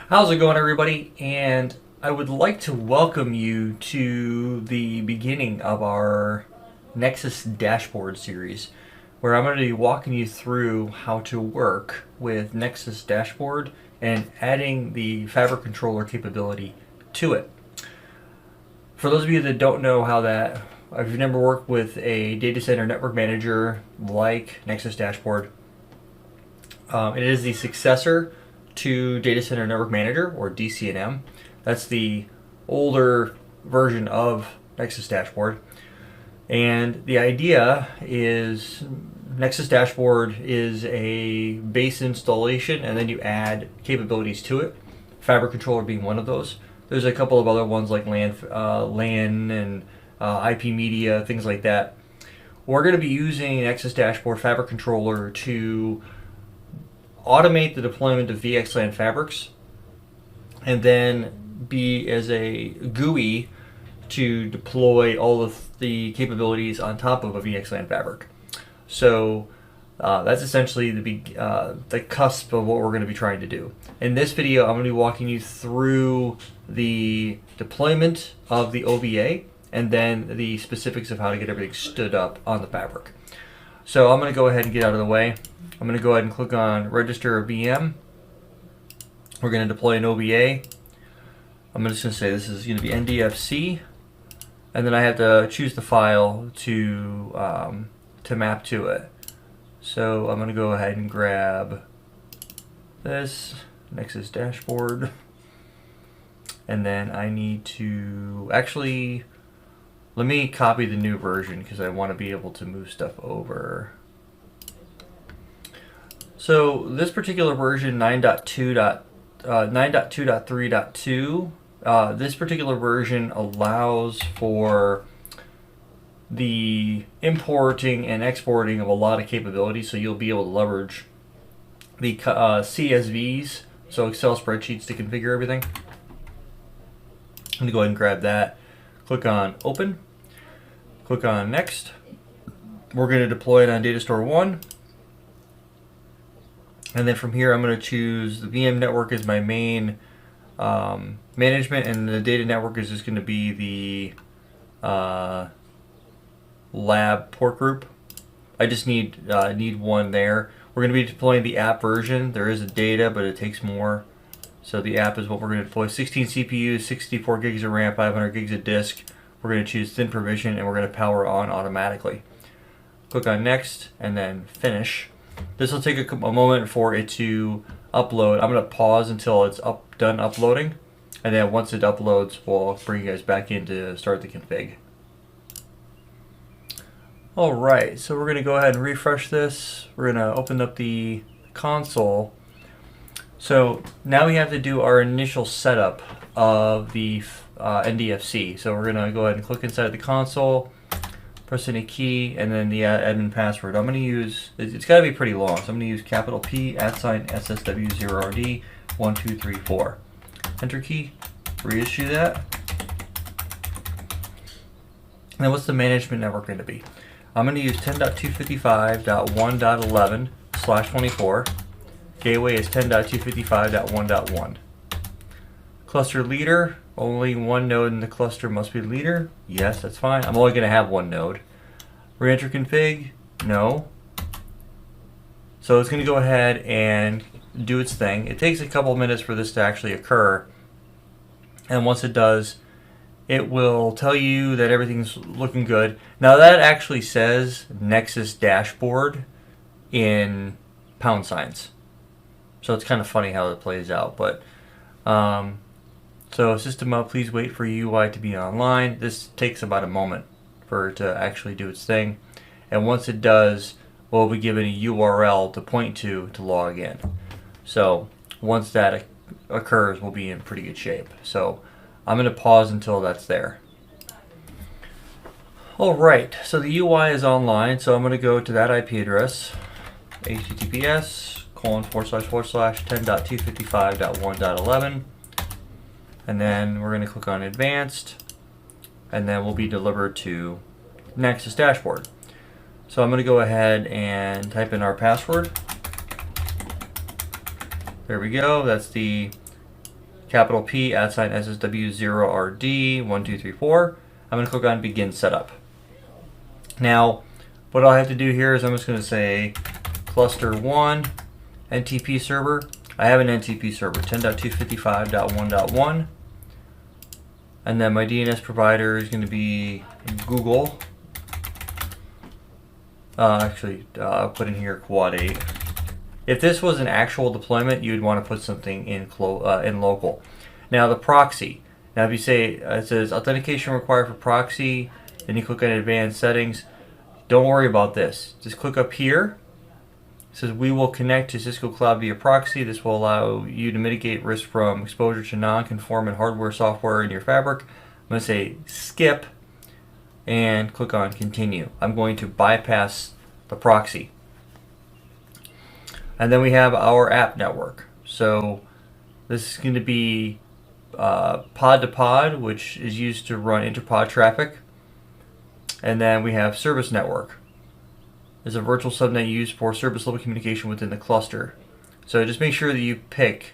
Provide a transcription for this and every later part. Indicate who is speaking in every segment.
Speaker 1: How's it going, everybody? And I would like to welcome you to the beginning of our Nexus dashboard series, where I'm going to be walking you through how to work with Nexus dashboard and adding the fabric controller capability to it. For those of you that don't know how that, if you've never worked with a data center network manager like Nexus dashboard, it is the successor to Data Center Network Manager, or DCNM. That's the older version of Nexus Dashboard. And the idea is Nexus Dashboard is a base installation, and then you add capabilities to it. Fabric Controller being one of those. There's a couple of other ones like LAN and IP media, things like that. We're going to be using Nexus Dashboard Fabric Controller to automate the deployment of VXLAN fabrics, and then be as a GUI to deploy all of the capabilities on top of a VXLAN fabric. So that's essentially the cusp of what we're going to be trying to do. In this video, I'm going to be walking you through the deployment of the OVA and then the specifics of how to get everything stood up on the fabric. So I'm going to go ahead and get out of the way. I'm going to go ahead and click on Register a VM. We're going to deploy an OVA. I'm just going to say this is going to be NDFC, and then I have to choose the file to map to it. So I'm going to go ahead and grab this Nexus dashboard, and then I need to actually let me copy the new version because I want to be able to move stuff over. So this particular version 9.2.3.2, this particular version allows for the importing and exporting of a lot of capabilities, so you'll be able to leverage the CSVs, so Excel spreadsheets, to configure everything. I'm going to go ahead and grab that, click on Open, click on Next. We're going to deploy it on Data Store 1. And then from here, I'm going to choose the VM network as my main management, and the data network is just going to be the lab port group. I just need one there. We're going to be deploying the app version. There is a data, but it takes more. So the app is what we're going to deploy. 16 CPUs, 64 gigs of RAM, 500 gigs of disk. We're going to choose thin provision, and we're going to power on automatically. Click on Next, and then Finish. This will take a moment for it to upload. I'm going to pause until it's done uploading, and then once it uploads, we'll bring you guys back in to start the config. Alright, so we're going to go ahead and refresh this. We're going to open up the console. So now we have to do our initial setup of the NDFC. So we're going to go ahead and click inside the console, press any key, and then the admin password. I'm going to use, it's got to be pretty long, so I'm going to use capital P @SSW0RD1234. Enter key, reissue that. Now what's the management network going to be? I'm going to use 10.255.1.11/24. Gateway is 10.255.1.1. Cluster leader, only one node in the cluster must be leader. Yes, that's fine. I'm only going to have one node. Re-enter config, no. So it's going to go ahead and do its thing. It takes a couple of minutes for this to actually occur. And once it does, it will tell you that everything's looking good. Now that actually says Nexus dashboard in pound signs. So it's kind of funny how it plays out. But so system up, please wait for UI to be online. This takes about a moment for it to actually do its thing. And once it does, we'll be given a URL to point to log in. So once that occurs, we'll be in pretty good shape. So I'm going to pause until that's there. Alright, so the UI is online, so I'm going to go to that IP address, https://10.255.1.11, and then we're going to click on Advanced, and then we'll be delivered to Nexus Dashboard. So I'm going to go ahead and type in our password. There we go, that's the capital P, @SSW0RD1234. I'm going to click on Begin Setup. Now, what I'll have to do here is I'm just going to say cluster 1 NTP server. I have an NTP server, 10.255.1.1. And then my DNS provider is going to be Google. I'll put in here quad 8. If this was an actual deployment, you'd want to put something in local. Now the proxy. Now if you say it says authentication required for proxy, then you click on advanced settings. Don't worry about this. Just click up here. It says we will connect to Cisco Cloud via proxy. This will allow you to mitigate risk from exposure to non-conformant hardware software in your fabric. I'm going to say skip and click on continue. I'm going to bypass the proxy. And then we have our app network. So this is going to be pod to pod, which is used to run interpod traffic. And then we have service network. There's a virtual subnet used for service level communication within the cluster. So just make sure that you pick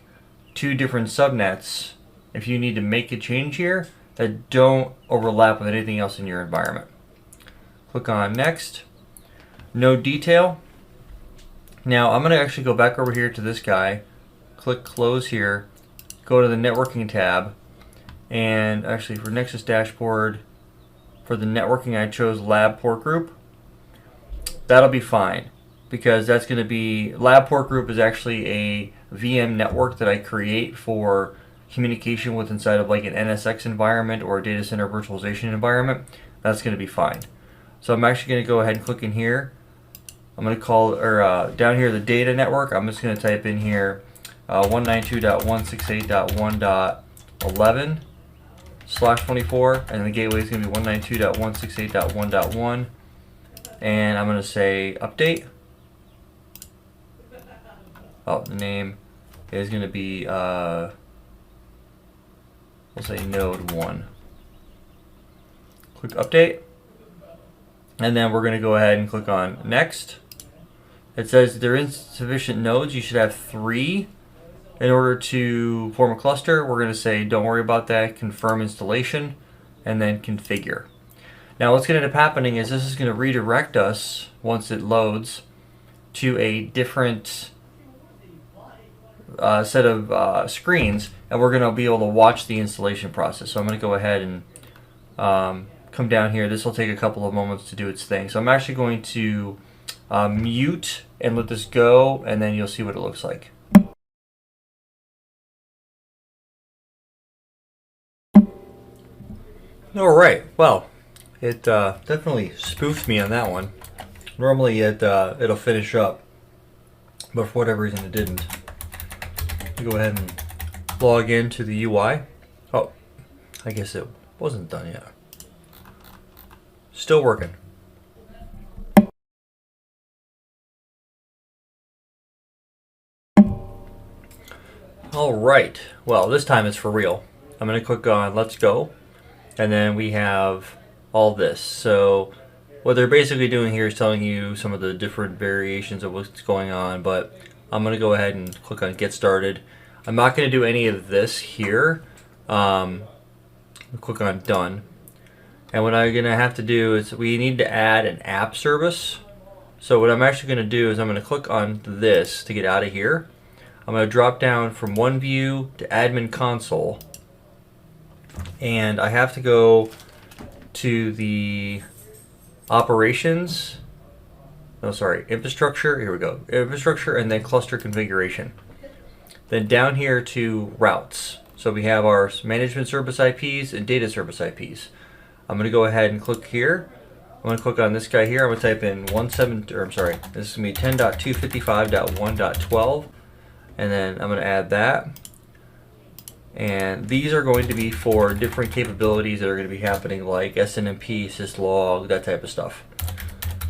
Speaker 1: 2 different subnets if you need to make a change here that don't overlap with anything else in your environment. Click on next. No detail. Now I'm going to actually go back over here to this guy, click close here, go to the networking tab, and actually for Nexus dashboard, for the networking I chose lab port group. That'll be fine because that's going to be, lab port group is actually a VM network that I create for communication with inside of like an NSX environment or a data center virtualization environment. That's going to be fine. So I'm actually going to go ahead and click in here. I'm going to call, down here, the data network. I'm just going to type in here 192.168.1.11/24, and the gateway is going to be 192.168.1.1, and I'm going to say update. Oh, the name is going to be, we'll say node 1. Click update, and then we're going to go ahead and click on next. It says there are insufficient nodes. You should have 3 in order to form a cluster. We're going to say don't worry about that, confirm installation, and then configure. Now what's going to end up happening is this is going to redirect us, once it loads, to a different set of screens, and we're going to be able to watch the installation process. So I'm going to go ahead and come down here. This will take a couple of moments to do its thing. So I'm actually going to mute and let this go, and then you'll see what it looks like. Alright, well, it definitely spoofed me on that one. Normally it'll finish up, but for whatever reason it didn't. Go ahead and log into the UI. Oh, I guess it wasn't done yet. Still working. Alright, well this time it's for real. I'm going to click on Let's Go, and then we have all this. So what they're basically doing here is telling you some of the different variations of what's going on, but I'm going to go ahead and click on Get Started. I'm not going to do any of this here. Click on Done. And what I'm going to have to do is we need to add an app service. So what I'm actually going to do is I'm going to click on this to get out of here. I'm going to drop down from one view to admin console, and I have to go to the operations, infrastructure, here we go, infrastructure, and then cluster configuration. Then down here to routes. So we have our management service IPs and data service IPs. I'm going to go ahead and click here. I'm going to click on this guy here. I'm going to type in this is going to be 10.255.1.12. And then I'm going to add that. And these are going to be for different capabilities that are going to be happening, like SNMP, syslog, that type of stuff.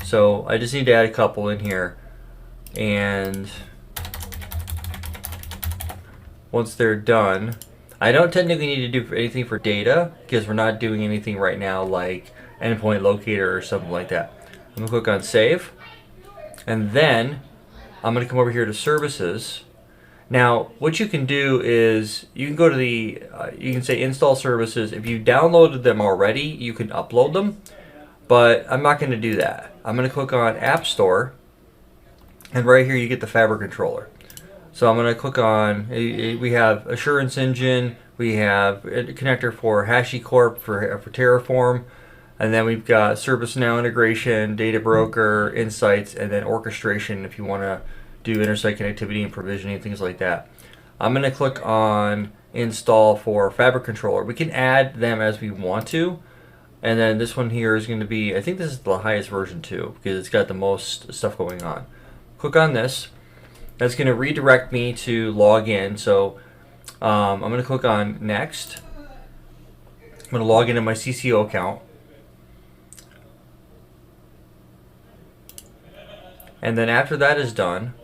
Speaker 1: So I just need to add a couple in here. And once they're done, I don't technically need to do anything for data because we're not doing anything right now like endpoint locator or something like that. I'm going to click on Save. And then I'm going to come over here to Services. Now, what you can do is you can go to the, you can say install services. If you downloaded them already, you can upload them, but I'm not going to do that. I'm going to click on App Store, and right here you get the Fabric controller. So I'm going to click on, we have Assurance Engine, we have a connector for HashiCorp for Terraform, and then we've got ServiceNow integration, Data Broker, Insights, and then orchestration if you want to do intersite connectivity and provisioning, things like that. I'm going to click on install for Fabric controller. We can add them as we want to, and then this one here is going to be, I think this is the highest version too, because it's got the most stuff going on. Click on this. That's going to redirect me to log in. So I'm going to click on next. I'm going to log into my CCO account. And then after that is done,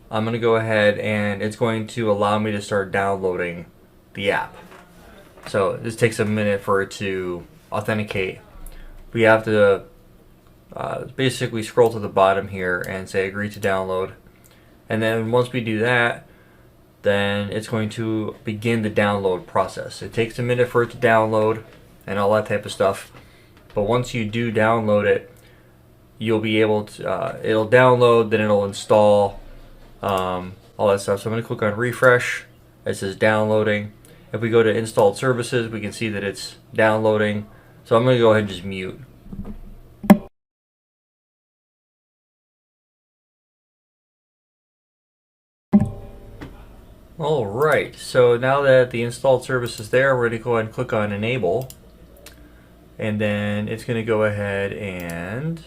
Speaker 1: I'm going to go ahead and it's going to allow me to start downloading the app. So this takes a minute for it to authenticate. We have to basically scroll to the bottom here and say agree to download. And then once we do that, then it's going to begin the download process. It takes a minute for it to download and all that type of stuff. But once you do download it, you'll be able to, it'll download, then it'll install, all that stuff. So I'm going to click on refresh. It says downloading. If we go to installed services, we can see that it's downloading. So I'm going to go ahead and just mute. Alright, so now that the installed service is there, we're going to go ahead and click on enable. And then it's going to go ahead and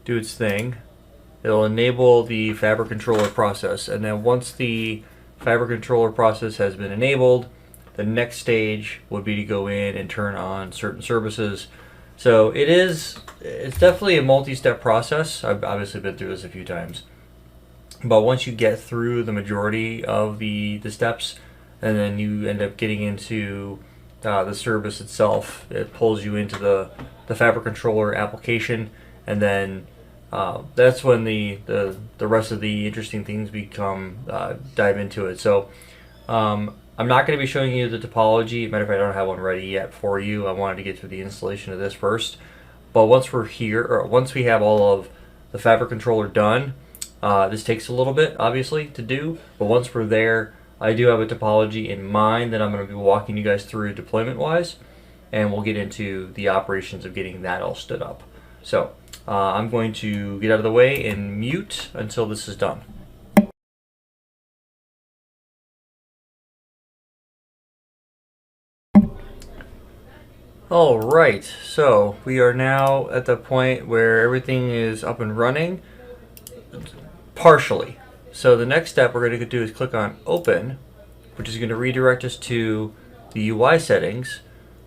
Speaker 1: do its thing. It'll enable the Fabric controller process. And then once the Fabric controller process has been enabled, the next stage would be to go in and turn on certain services. So it's definitely a multi-step process. I've obviously been through this a few times. But once you get through the majority of the steps, and then you end up getting into the service itself, it pulls you into the Fabric controller application, and then that's when the rest of the interesting things become dive into it. So I'm not going to be showing you the topology. Matter of fact, I don't have one ready yet for you. I wanted to get through the installation of this first. But once we're here, or once we have all of the Fabric controller done, this takes a little bit, obviously, to do, but once we're there, I do have a topology in mind that I'm going to be walking you guys through deployment-wise, and we'll get into the operations of getting that all stood up. So I'm going to get out of the way and mute until this is done. Alright, so we are now at the point where everything is up and running. Partially. So the next step we're going to do is click on open, which is going to redirect us to the UI settings,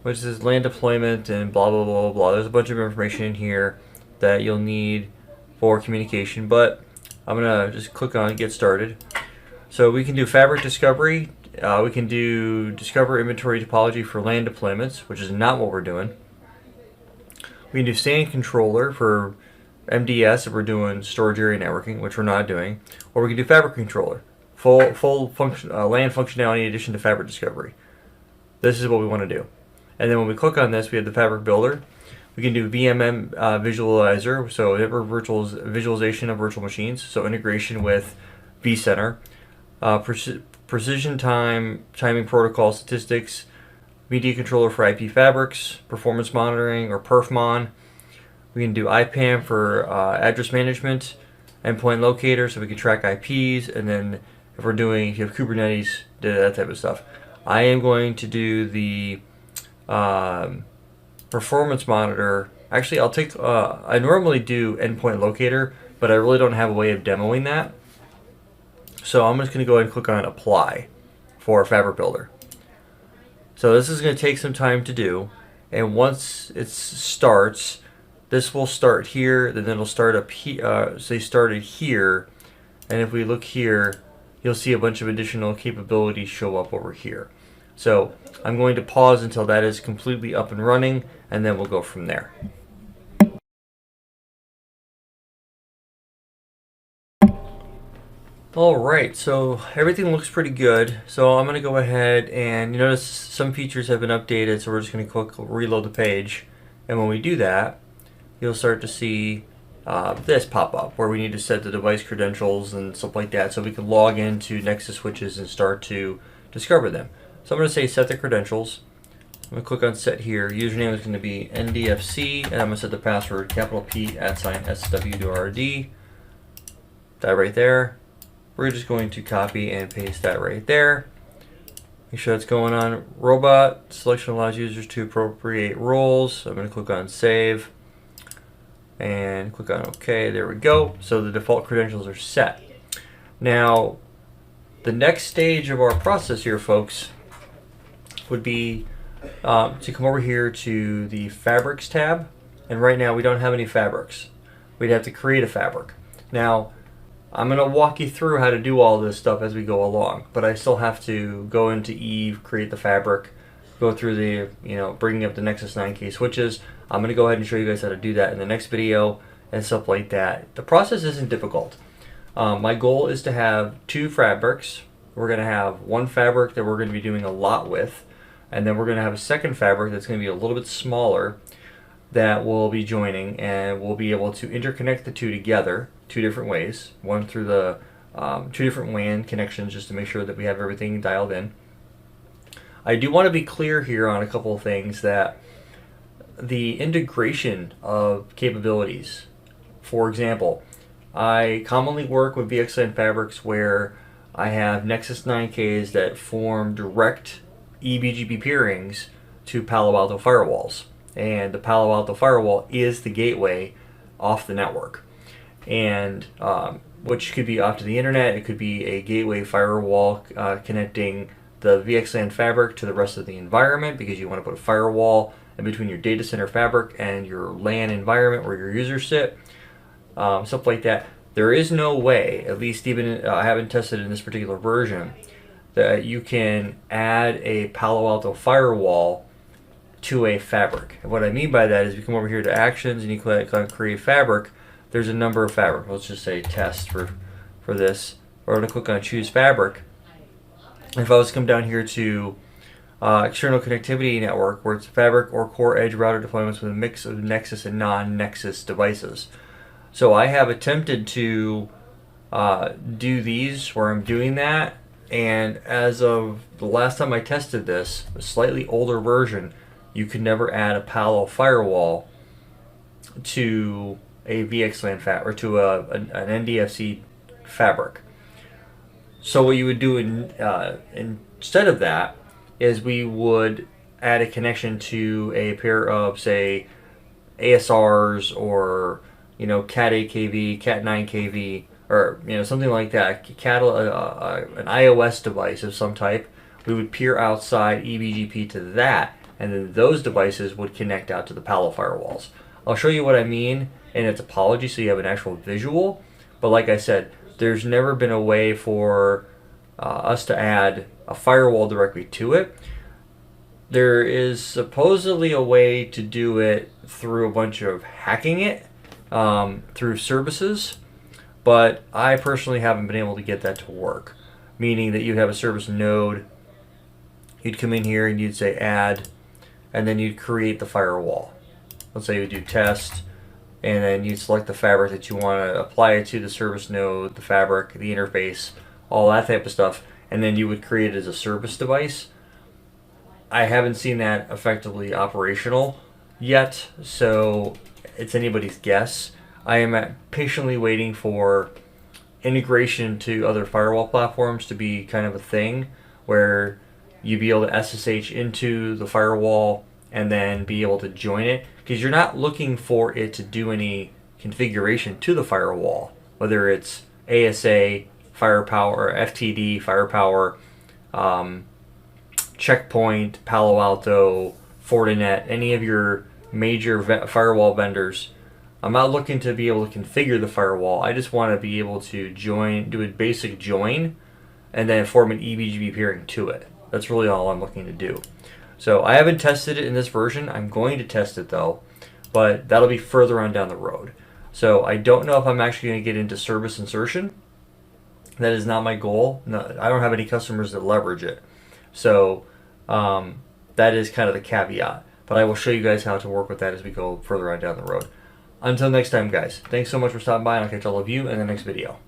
Speaker 1: which is LAN deployment and blah blah blah blah. There's a bunch of information in here that you'll need for communication, but I'm going to just click on get started. So we can do Fabric discovery, we can do discover inventory topology for LAN deployments, which is not what we're doing. We can do SAN controller for MDS if we're doing storage area networking, which we're not doing, or we can do Fabric controller, full function, LAN functionality in addition to Fabric discovery. This is what we want to do. And then when we click on this, we have the Fabric builder. We can do VMM visualizer, so visualization of virtual machines, so integration with vCenter, precision timing protocol statistics, media controller for IP fabrics, performance monitoring or perfmon. We can do IPAM for address management, endpoint locator, so we can track IPs, and then if you have Kubernetes, that type of stuff. I am going to do the performance monitor. Actually, I'll take, I normally do endpoint locator, but I really don't have a way of demoing that. So I'm just going to go ahead and click on apply for Fabric Builder. So this is going to take some time to do, and once it starts, this will start here, then it'll start up here, say started here, and if we look here, you'll see a bunch of additional capabilities show up over here. So I'm going to pause until that is completely up and running, and then we'll go from there. Alright, so everything looks pretty good. So I'm going to go ahead and you notice some features have been updated, so we're just going to click reload the page. And when we do that, you'll start to see this pop up where we need to set the device credentials and stuff like that so we can log into Nexus switches and start to discover them. So I'm going to say set the credentials. I'm going to click on set here. Username is going to be NDFC, and I'm going to set the password capital P @SWRD. That right there. We're just going to copy and paste that right there. Make sure that's going on. Robot selection allows users to appropriate roles. So I'm going to click on save and click on OK. There we go. So the default credentials are set. Now, the next stage of our process here, folks, would be to come over here to the Fabrics tab. And right now we don't have any fabrics. We'd have to create a fabric. Now, I'm going to walk you through how to do all this stuff as we go along, but I still have to go into Eve, create the fabric, go through the, bringing up the Nexus 9K switches. I'm going to go ahead and show you guys how to do that in the next video and stuff like that. The process isn't difficult. My goal is to have 2 fabrics. We're going to have one fabric that we're going to be doing a lot with, and then we're going to have a second fabric that's going to be a little bit smaller that we'll be joining, and we'll be able to interconnect the two together 2 different ways. One through the 2 different WAN connections just to make sure that we have everything dialed in. I do want to be clear here on a couple of things, that the integration of capabilities. For example, I commonly work with VXLAN fabrics where I have Nexus 9Ks that form direct eBGP peerings to Palo Alto firewalls. And the Palo Alto firewall is the gateway off the network. And which could be off to the internet, it could be a gateway firewall connecting the VXLAN fabric to the rest of the environment, because you want to put a firewall in between your data center fabric and your LAN environment where your users sit, stuff like that. There is no way, at least even I haven't tested in this particular version, that you can add a Palo Alto firewall to a fabric. And what I mean by that is you come over here to actions and you click on create fabric. There's a number of fabric. Let's just say test for this. Or I'm going to click on choose fabric. And if I was to come down here to external connectivity network, where it's fabric or core edge router deployments with a mix of Nexus and non-Nexus devices. So I have attempted to do these where I'm doing that, and as of the last time I tested this, a slightly older version, you could never add a Palo firewall to a VXLAN fabric or to an NDFC fabric. So what you would do instead of that is we would add a connection to a pair of, say, ASRs or Cat 8kV, Cat 9kV, or something like that. An iOS device of some type. We would peer outside eBGP to that, and then those devices would connect out to the Palo firewalls. I'll show you what I mean in a topology so you have an actual visual. But like I said, there's never been a way for us to add a firewall directly to it. There is supposedly a way to do it through a bunch of hacking it through services, but I personally haven't been able to get that to work. Meaning that you'd have a service node, you'd come in here and you'd say add, and then you'd create the firewall. Let's say you do test, and then you'd select the fabric that you want to apply it to, the service node, the fabric, the interface, all that type of stuff, and then you would create it as a service device. I haven't seen that effectively operational yet, so it's anybody's guess. I am patiently waiting for integration to other firewall platforms to be kind of a thing where you'd be able to SSH into the firewall and then be able to join it, because you're not looking for it to do any configuration to the firewall, whether it's ASA, firepower, FTD, firepower, Checkpoint, Palo Alto, Fortinet, any of your major firewall vendors. I'm not looking to be able to configure the firewall. I just want to be able to join, do a basic join, and then form an eBGP peering to it. That's really all I'm looking to do. So I haven't tested it in this version. I'm going to test it though, but that'll be further on down the road. So I don't know if I'm actually going to get into service insertion. That is not my goal. No, I don't have any customers that leverage it. So that is kind of the caveat. But I will show you guys how to work with that as we go further on down the road. Until next time, guys, thanks so much for stopping by, and I'll catch all of you in the next video.